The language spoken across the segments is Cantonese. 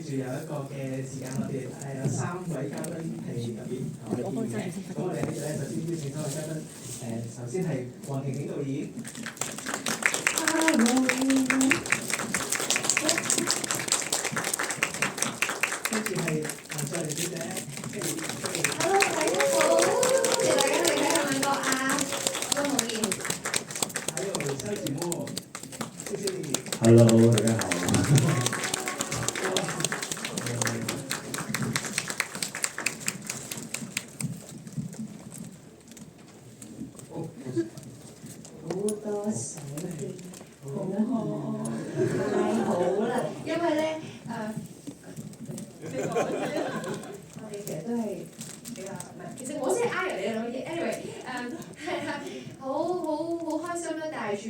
住有一個嘅時間，我哋有3位嘉賓係特別同我哋見面嘅。咁我哋喺度咧，首先邀請3位嘉賓。首先係黃婷婷導演。跟住係譚卓玲小姐。Hello， 大家好，多謝大家嚟睇我兩個啊，都好見。還有肖子墨，謝謝你。Hello， 大家好。好多手機，太好啦！因為咧我哋其實都係比較唔係，其實我先係呃人哋諗嘢。anyway 係啦，好開心咧，帶住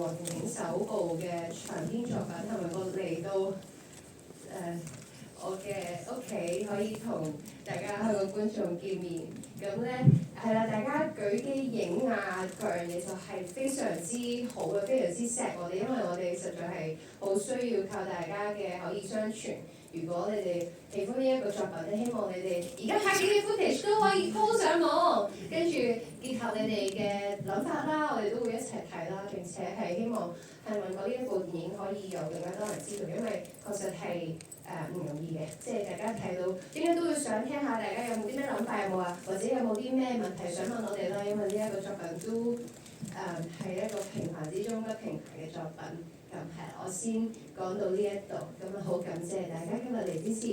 黃婷婷首部嘅長篇作品係咪我嚟到我嘅屋企，可以同大家香港觀眾見面。咁咧係啦，大家舉機影啊各樣嘢就係非常之好嘅，非常之錫我哋，因為我哋實在係好需要靠大家嘅口耳相傳。如果你哋喜歡呢一個作品咧，希望你哋而家拍緊嘅 footage 都可以 po 上網，跟住結合你哋嘅諗法啦，我哋都會一齊睇啦。並且係希望係問過呢一部電影可以有更加多人知道，因為確實係唔容易嘅，即係大家睇到應該都會想聽下大家有冇啲咩諗法，有冇啊？或者有冇啲咩問題想問我哋啦？因為呢一個作品都係一個平凡之中不平凡嘅作品。咁係，我先講到呢一度，咁啊好感謝大家今日嚟支持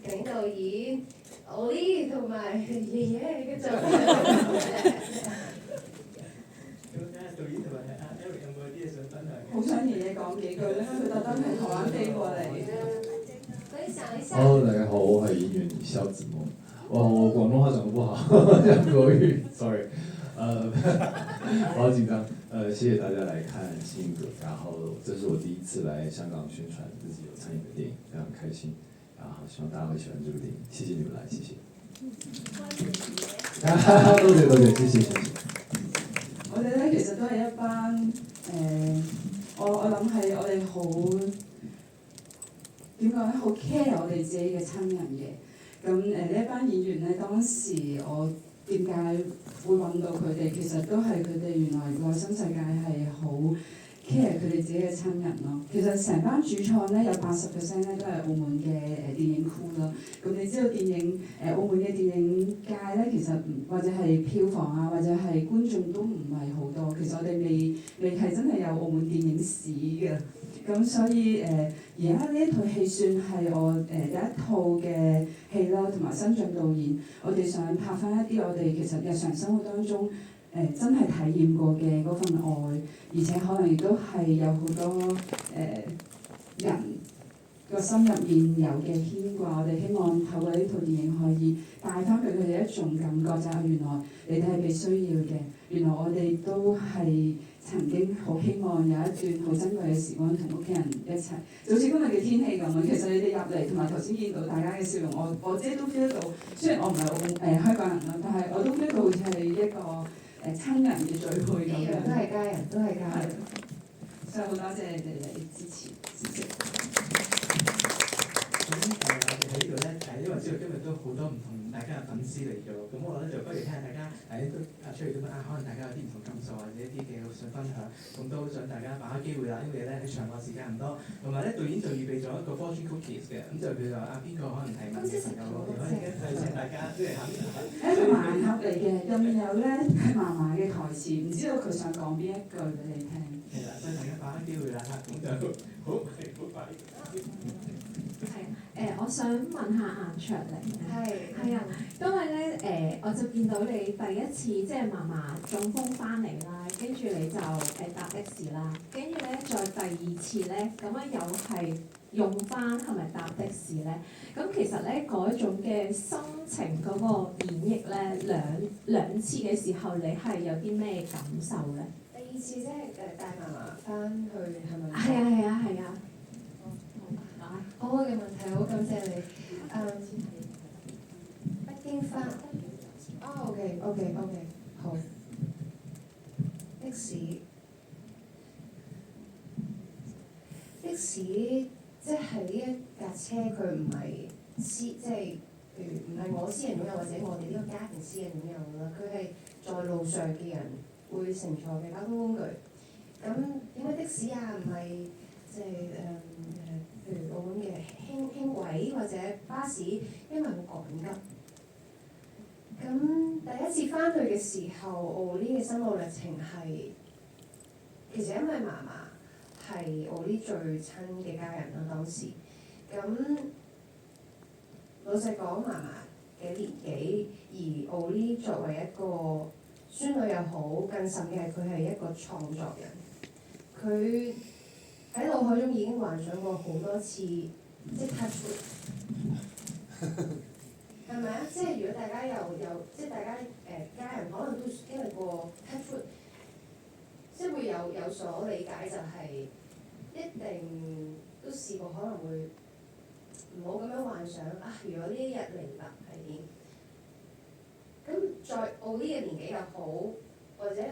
景導演Oli同埋爺爺嘅作品。咁導演同埋Eric有冇啲嘢想分享？好想爺爺講幾句咧，佢特登係台灣飛過嚟。分享一下。Hello， 大家好，我係演員肖子墨。我廣東話講得不好，講國語 ，sorry。我好緊張。謝謝大家來看《新格》，然後這是我第一次來香港宣傳自己有參演的電影，非常開心。然後希望大家會喜歡這個電影，謝謝你們來，謝謝。多謝多謝，謝謝謝謝。我哋咧其實都係一班我諗係我哋好點講咧，好 care 我哋自己嘅親人嘅。咁呢一班演員咧，當時我點解會揾到佢哋？其實都係佢哋原來內心世界係好 care 佢哋自己嘅親人咯。其實成班主創咧有80%咧都係澳門嘅電影 crew 啦。咁你知道電影澳門嘅電影界咧，其實或者係票房啊，或者係觀眾都唔係好多。其實我哋未係真係有澳門電影史嘅。咁所以而家呢一套戲算係我第一套嘅戲啦，同埋新晉導演，我哋想拍翻一啲我哋其實日常生活當中真係體驗過嘅嗰份愛，而且可能亦都係有好多人個心入面有嘅牽掛。我哋希望透過呢套電影可以帶翻俾佢哋一種感覺，就係原來你哋係被需要嘅，原來我哋都係曾經好希望有一段好珍貴嘅時光同屋企人一齊，就好似今日嘅天氣咁啊！其實你哋入嚟同埋頭先見到大家嘅笑容，我自己都 feel 到，雖然我唔係香港人啦，但係我都 feel 到好似係一個親人嘅聚會咁樣。都係家人，都係家人。所以好多謝你哋嚟支持，謝謝。咁我哋喺呢度咧因為知道今日都好多唔同大家嘅粉絲嚟咗，咁我咧就不如聽下大家都出嚟咁可能大家有啲唔同感受或者一啲嘅想分享，咁都想大家把握機會啦，因為咧喺場外時間唔多，同埋咧導演就預備咗一個 fortune cookies 嘅，咁就譬如話邊個可能提問嘅朋友，我哋可以請大家即係肯。一個盲盒嚟嘅，入面有咧嫲嫲嘅台詞，唔知道佢想講邊一句俾你聽。係啦，所以大家把握機會啦嚇，咁就好快。我想問下顏卓玲係啊，因為咧我就見到你第一次即係嫲嫲中風翻嚟啦，跟住你就搭的士啦，跟住咧再第二次咧咁樣又係用翻係咪搭的士咧？咁其實咧嗰種嘅心情嗰個演繹咧兩次嘅時候，你係有啲咩感受咧？第二次即係帶嫲嫲翻去係咪？係啊。好嘅問題，好感謝你。北京翻，OK，好。的士即係呢一架車車佢唔係即係譬如唔係我私人擁有或者我哋呢個家庭私人擁有啦，佢係在路上嘅人會乘坐嘅交通工具。咁點解的士啊唔係即係譬如澳門嘅輕軌或者巴士，因為好趕急。咁第一次翻去嘅時候，澳呢嘅心路歷程係其實因為嫲嫲係澳呢最親嘅家人啦，當時。咁老實講，嫲嫲嘅年紀，而澳呢作為一個孫女又好，更甚嘅係佢係一個創作人，佢喺腦海中已經幻想過好多次，即係 touch wood，係咪啊？即係如果大家有即係大家家人可能都經歷過 touch wood，即係會有所理解，就係一定都試過可能會唔好咁樣幻想啊！如果呢一日嚟啦係點？咁在澳呢個年紀又好，或者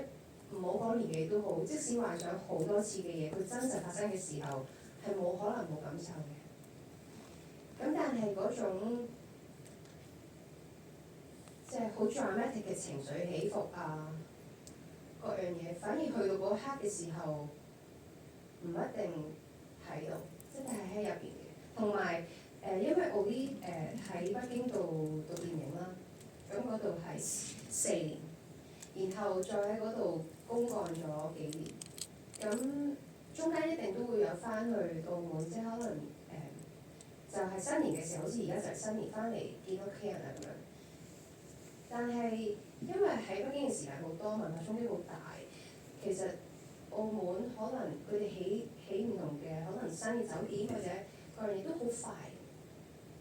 唔好講年紀都好，即使幻想好多次嘅嘢，佢真實發生嘅時候係冇可能冇感受嘅。咁但係嗰種即係好 dramatic 嘅情緒起伏啊，各樣嘢，反而去到嗰刻嘅時候，唔一定喺度，即係喺入邊嘅。同埋因為澳呢喺北京度讀電影啦，咁嗰度係4年，然後再喺嗰度公幹咗幾年，咁中間一定都會有翻去澳門，即係可能就係新年嘅時候，好似而家就係新年翻嚟見屋企人啊咁樣。但係因為喺北京嘅時間好多，文化衝擊好大，其實澳門可能佢哋起唔同嘅可能新嘅酒店或者各樣嘢都好快。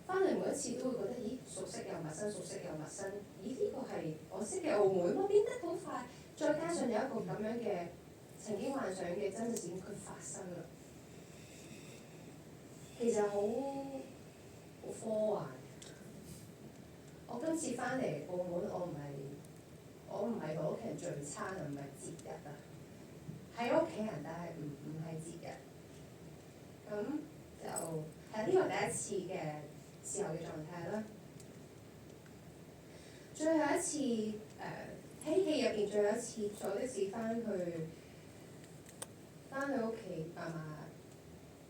翻嚟每一次都會覺得，咦，熟悉又陌生，熟悉又陌生。咦，呢個係我識嘅澳門喎，變得好快。再加上有一個咁樣嘅曾經幻想嘅真實事件，佢發生啦。其實好科幻。我今次翻嚟澳門，我唔係同屋企人聚餐啊，唔係節日啊，係屋企人，但係唔係節日。咁就係呢個第一次嘅時候嘅狀態啦。最後一次喺戲入邊，最後一次坐的士翻去屋企，嫲嫲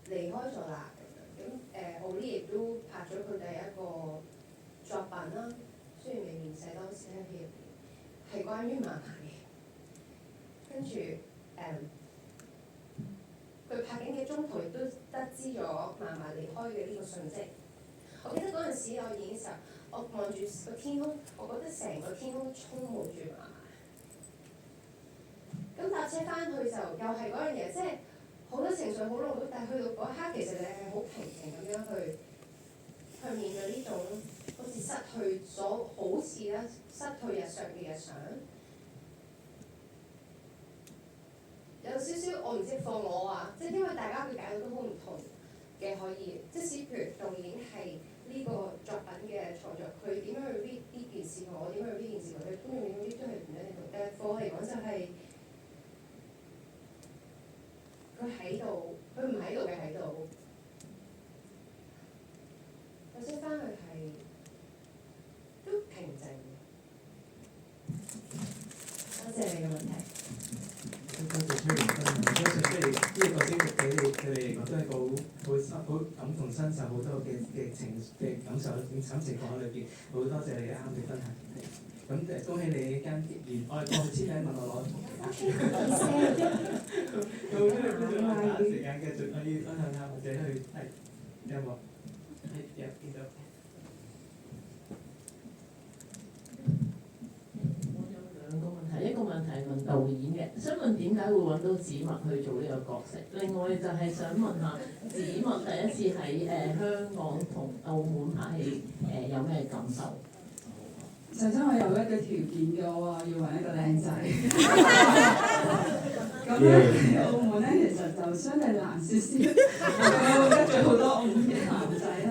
離開咗啦。咁澳呢亦都拍咗佢第一個作品啦，雖然未面世，當時喺戲入邊係關於嫲嫲嘅。跟住佢拍緊嘅中途亦都得知咗嫲嫲離開嘅呢個訊息。我記得嗰陣時我演嘅時候，我望住個天空，我覺得成個天空都充滿住嫲嫲。咁搭車翻去就又係嗰樣嘢，即係好多情緒好濃郁，但係去到嗰一刻，其實你係好平靜咁樣去面對呢種好似失去咗好似啦，失去日常嘅日常。有少少我唔識放我啊，即係因為大家嘅解讀都好唔同嘅，可以即使譬如導演係呢個作品嘅創作，佢點樣去 read 呢件事同我點樣去 read 件事，佢觀眾點樣 read 都係唔一定同。但係對我嚟講就係佢喺度，佢唔喺度嘅喺度。我識翻去係都平靜。多謝你嘅問題。多謝崔瑩分享，相信即係呢一個經歷俾佢哋嚟講都係個好感同身受好多嘅感受感情況喺裏邊，好多謝你啱嘅分享。咁恭喜你間我哋過去簽名問我攞到咗你觀眾打時間繼續可以分享下，或者去有冇？有見到。兩個問題，一個問題係問導演嘅，想問點解會揾到子墨去做呢個角色？另外就係想問下子墨第一次喺香港同澳門拍戲有咩感受？首先我有一個條件嘅，我話要揾一個靚仔。咁咧澳門咧其實就相對難少少，我得罪好多澳門嘅男仔咧。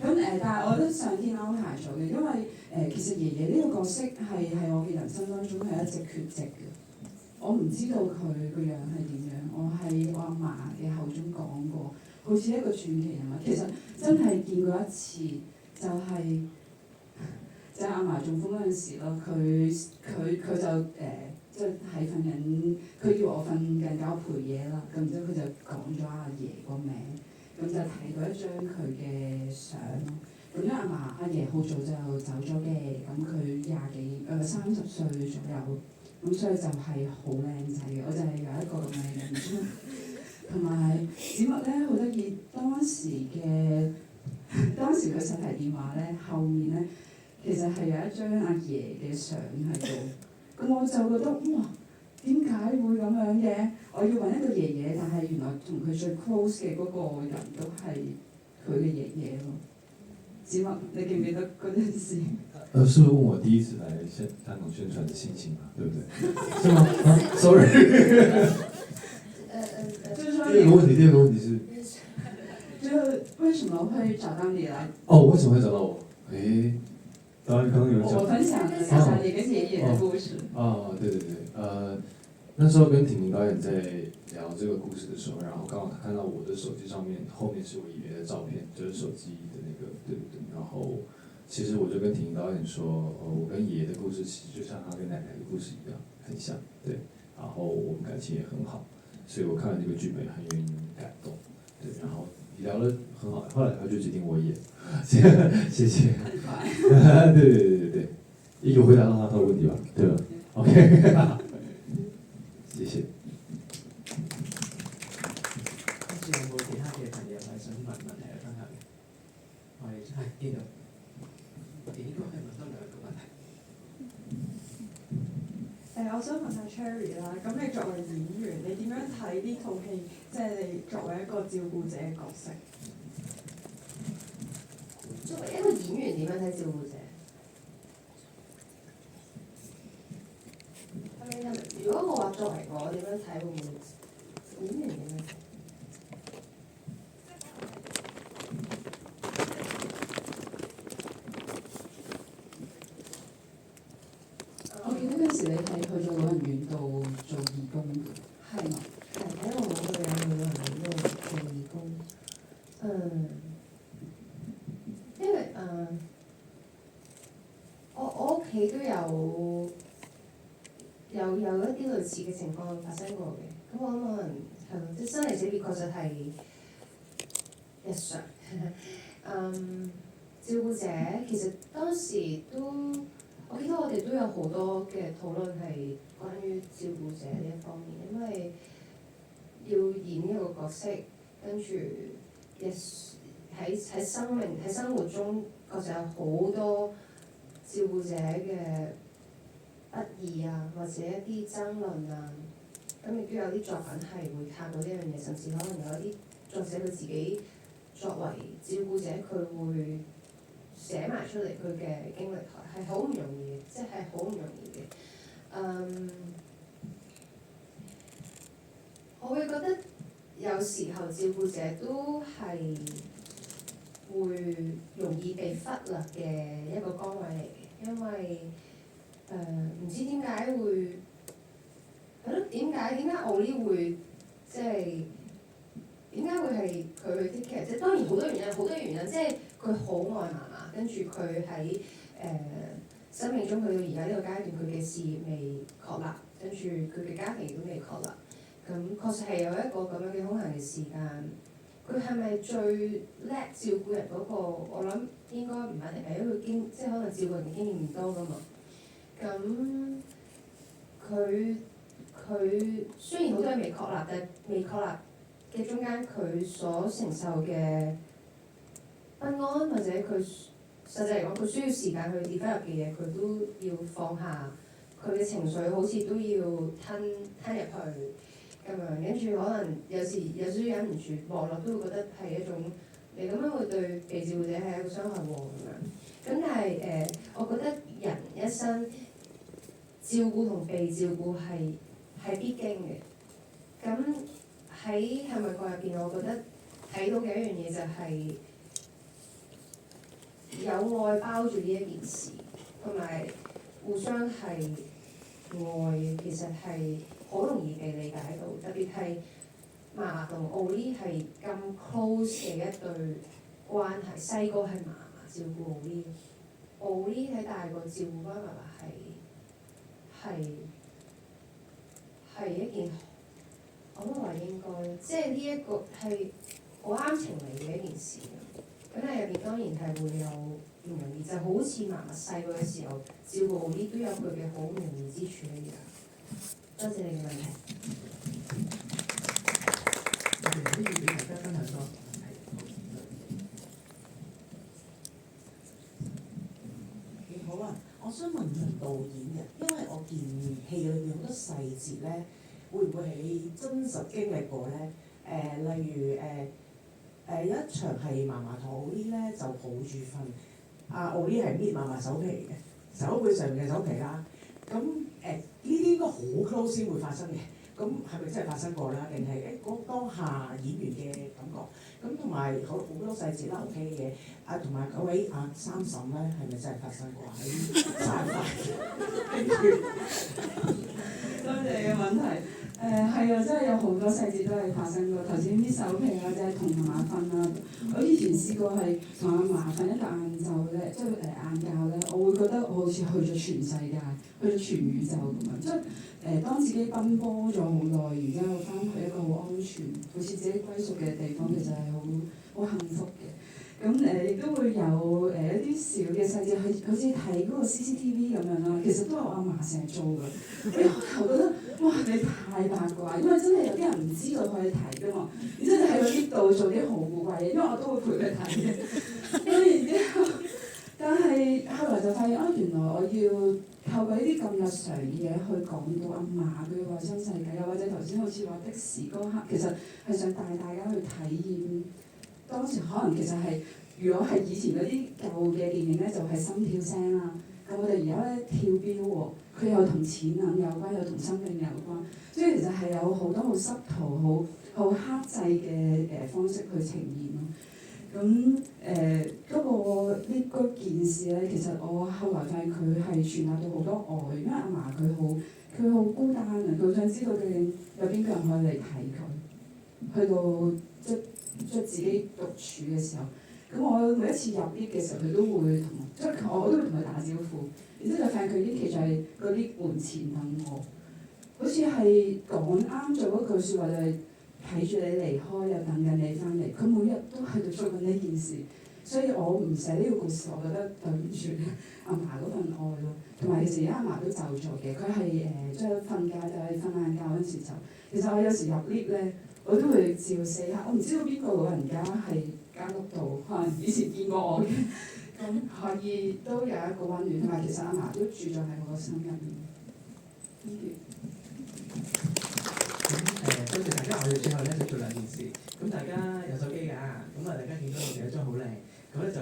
咁但係我都上天安排咗嘅，因為其實爺爺呢個角色係我嘅人生當中係一直缺席嘅。我唔知道佢個樣係點樣，我喺我阿嫲嘅口中講過，好似一個傳奇人物。其實真係見過一次，就係、阿嫲中風嗰陣時咯，佢就即係喺瞓緊，佢叫我瞓緊覺陪嘢啦，咁然之後佢就講咗阿爺個名，咁就睇到一張佢嘅相咯。咁因為阿爺好早就走咗嘅，咁佢30歲左右，咁所以就係好靚仔嘅，我就係有一個咁嘅印象。同埋子墨咧好得意，當時佢手提電話咧後面咧，其實係有一張阿爺嘅相喺度，咁我就覺得哇，點解會咁樣嘅？我要揾一個爺爺，但係原來同佢最 close 嘅嗰個人都係佢嘅爺爺咯。子墨，你記唔記得嗰陣時？是不是問我第一次來香港宣傳的心情嘛？對不對？是嗎？啊，sorry。第二個問題是，就是為什麼會找到你來？哦，為什麼會找到我？剛剛有講。我分享你跟爺爺的故事。對對對，那時候跟挺明導演在聊這個故事的時候，然後剛好他看到我的手機上面後面是我爺爺的照片，就是手機的那個，對對對，然後其實我就跟挺明導演說，我跟爺爺的故事其實就像他跟奶奶的故事一樣，很像，對，然後我們感情也很好，所以我看了這個劇本很願意感動，對，然後聊得很好，後來他就決定我演，謝謝，對對對對對，有回答到他的問題吧？對吧？OK。謝謝。跟住有冇其他嘅朋友係想問問題去分享嘅？我哋係呢度，我哋應該可以問多2個問題。我想問下 Cherry 啦，咁你作為演員，你點樣睇呢套戲？即係你作為一個照顧者嘅角色。作為一個演員點樣睇照顧者？如果我話作為我點樣睇，會唔會演員點樣睇？我記得嗰時你係去咗老人院度做義工，係嘛？係，因為我冇去老人院度做義工。因為我屋企都有一啲類似嘅情況發生過嘅，咁我諗可能係咯，即係生離死別確實係日常。照顧者其實當時都，我記得我哋都有好多嘅討論係關於照顧者呢一方面，因為要演一個角色，跟住喺生活中確實有好多照顧者嘅不義啊，或者一啲爭論啊，咁亦都有啲作品係會探到呢樣嘢，甚至可能有一啲作者佢自己作為照顧者，佢會寫埋出嚟佢嘅經歷，係好唔容易嘅，即係好唔容易嘅。我會覺得有時候照顧者都係會容易被忽略嘅一個崗位嚟嘅，因為唔知點解會係咯？點解奧利會即係點解會係佢去 take care？即係當然好多原因，即係佢好愛嫲嫲，跟住佢喺生命中去到而家呢個階段，佢嘅事業未確立，跟住佢嘅家庭亦都未確立。咁確實係有一個咁樣嘅空閒嘅時間。佢係咪最叻照顧人嗰個？我諗應該唔一定係，因為即係可能照顧人嘅經驗唔多㗎嘛。咁佢雖然好多嘢未確立，但係未確立嘅中間，佢所承受嘅不安，或者佢實際嚟講，佢需要時間去 develop 嘅嘢，佢都要放下。佢嘅情緒好似都要吞入去咁樣，跟住可能有時有少少忍唔住，望落都會覺得係一種你咁樣會對被照顧者係一個傷害喎咁樣。咁但係我覺得人一生照顧同被照顧係必經嘅。咁喺係咪個入邊，我覺得睇到嘅一樣嘢就係有愛包住呢一件事，同埋互相係愛，其實係好容易被理解到，特別係嫲嫲同奧利係咁 close 嘅一對關係。細個係嫲嫲照顧奧利，奧利喺大個照顧翻嫲嫲係一件，我都話應該，即係呢一個係好啱情理嘅一件事。咁但係入邊當然係會有唔容易，就好似嫲嫲細個嘅時候照顧奧利都有佢嘅好唔容易之處一樣。多謝你嘅問題。我哋可以俾大家分享多個問題。你好啊，我想問問導演嘅，因為我見戲裏邊好多細節咧，會唔會係你真實經歷過咧？例如有一場係嫲嫲同奧利咧就抱住瞓，阿奧利係搣嫲嫲手皮嘅，手背上面嘅手皮啦。咁呢啲應該好 close 先會發生嘅。咁係咪真係發生過啦？定係當下演員嘅感覺？咁同埋好多細節啦，OK 嘅嘢。同埋嗰位三嬸咧，係咪真係發生過喺沙發？多謝你嘅問題。係啊，真係有好多細節都係發生過。頭先啲手皮啊，即係同嫲嫲瞓啦。我以前試過係同阿嫲瞓一個晏晝咧，即係晏覺咧，我會覺得我好似去咗全世界，去咗全宇宙咁樣。即係當自己奔波咗好耐，然之後翻去一個好安全、好似自己歸屬嘅地方，其實係好幸福嘅。咁亦都會有一啲小嘅細節，好似睇嗰個 CCTV 咁樣啦。其實都係我阿嫲成日做嘅。我覺得哇，你太八卦，因為真係有啲人唔知道可以睇㗎嘛。然之後喺個 lift 度做啲好古怪嘢，因為我都會陪佢睇嘅。咁然之後，但係後來就發現原來我要透過呢啲咁日常嘅嘢去講到阿嫲佢嘅內心世界，又或者頭先好似話的士嗰刻，其實係想帶大家去體驗。當時可能其實係，如果係以前嗰啲舊嘅電影咧，就係心跳聲啦。咁我哋而家咧跳標喎，佢又同錢銀有關，又同生命有關，所以其實係有好多好濕圖、好克制嘅方式去呈現咯。咁嗰件事咧，其實我後來發現佢係傳達到好多愛，因為阿嫲佢好孤單啊，佢想知道究竟有邊個人可以嚟睇佢，去到即係自己獨處嘅時候，咁我每一次入 lift 嘅時候，佢都會我都會同佢打招呼，然之後就發現佢已經企在嗰啲門前等我，好似係講啱咗嗰句説話，就係睇住你離開又等緊你翻嚟，佢每日都喺度做緊呢件事，所以我唔寫呢個故事，我覺得對唔住阿嫲嗰份愛咯，同埋其實而家阿嫲都走咗嘅，佢係即係瞓覺就係瞓晏覺嗰陣時走，其實我有時入 lift 咧。我都會照四下，我唔知道邊個老人家係間屋度，可能以前見過我嘅，咁可以都有一個溫暖，同埋其實阿嫲都住咗喺我個心入面。咁多謝大家，我哋最後咧就做兩件事。咁大家有手機㗎，咁大家見到我哋有張好靚。咁咧就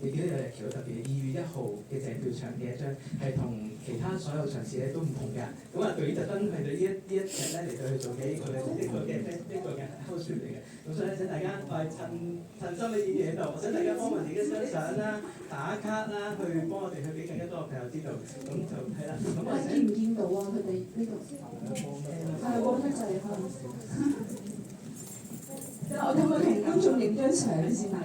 你見到有日期好特別，2月1號嘅謝票場嘅一張，係同其他所有場次咧都唔同㗎。咁導演特登係對呢一日咧嚟到去做嘅呢個嘅 house shoot 嚟嘅。咁所以咧請大家陳心嘅演員喺度，我想大家幫我自己張相啦、打卡啦，去幫我哋去俾更加多嘅朋友知道。咁就係啦。咁我見唔見到啊？佢哋呢度係光得滯可能。我可唔可以同觀眾影張相先啊？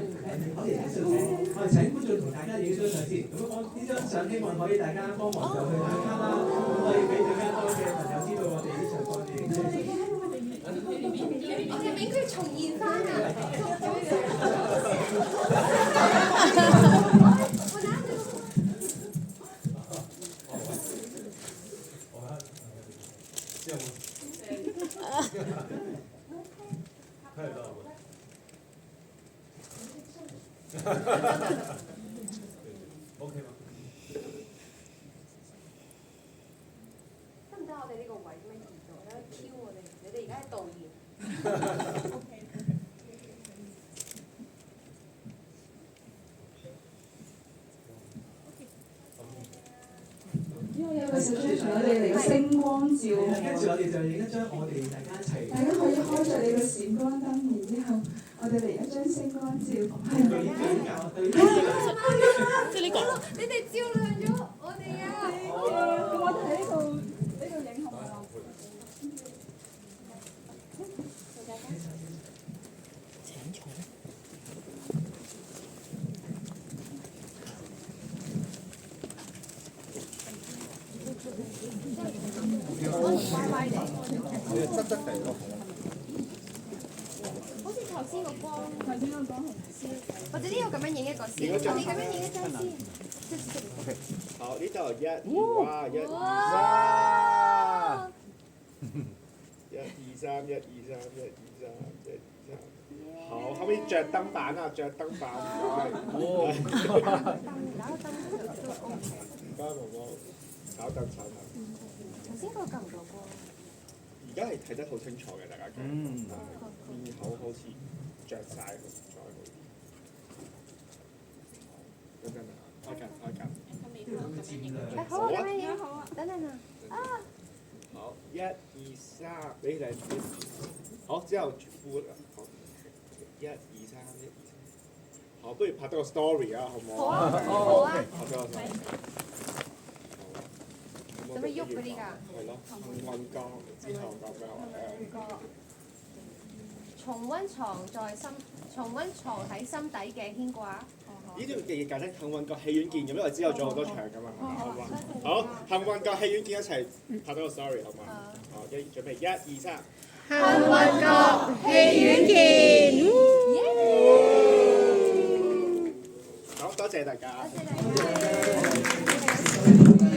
我哋請觀眾同大家影張相先。咁呢張相希望可以大家幫忙就去打卡啦，可以俾更加多嘅朋友知道我哋呢場放映。我哋俾佢重現翻啊！OK 嗎？得唔得？我哋呢個位咩移動？有得 Q 我哋，你哋而家係導演。因為有個小張我哋嚟個星光照。跟住我哋就影一張我哋大家一齊。大家可以開著你個閃光燈，然之後我哋嚟一張星光照。係咪啊？即係呢個。你哋照亮咗我哋啊！我睇呢度影好唔好啊？側側地咯。好似頭先個光紅燒，或者呢個咁樣影一個先，我哋咁樣影一張先。OK，好，呢度1、2，哇，1、2、3，1、2、3，1、2、3，1、2、3，1、2、3。好，後面着燈板啊，着燈板，唔該。唔該，毛毛，炒燈。頭先嗰個夠唔夠光？而家係睇得好清楚嘅，大家見。面口好似着晒，再好啲。等陣啊，開緊。好啊，咁樣影好啊，等陣啊。好，1、2、3，俾你。好，之後副。1、2、3，1、2、3。好，不如拍多個 story 啊，好唔好？好啊。拍多個 story。使乜喐嗰啲㗎？係咯，幸運角之後講咩話？重溫藏喺心底嘅牽掛。呢段嘅簡單，幸運角戲院見咁，因為之後仲有好多場㗎嘛，好嘛？好，幸運角戲院見一齊拍多個 story 好嘛？好，準備1、2、3。幸運角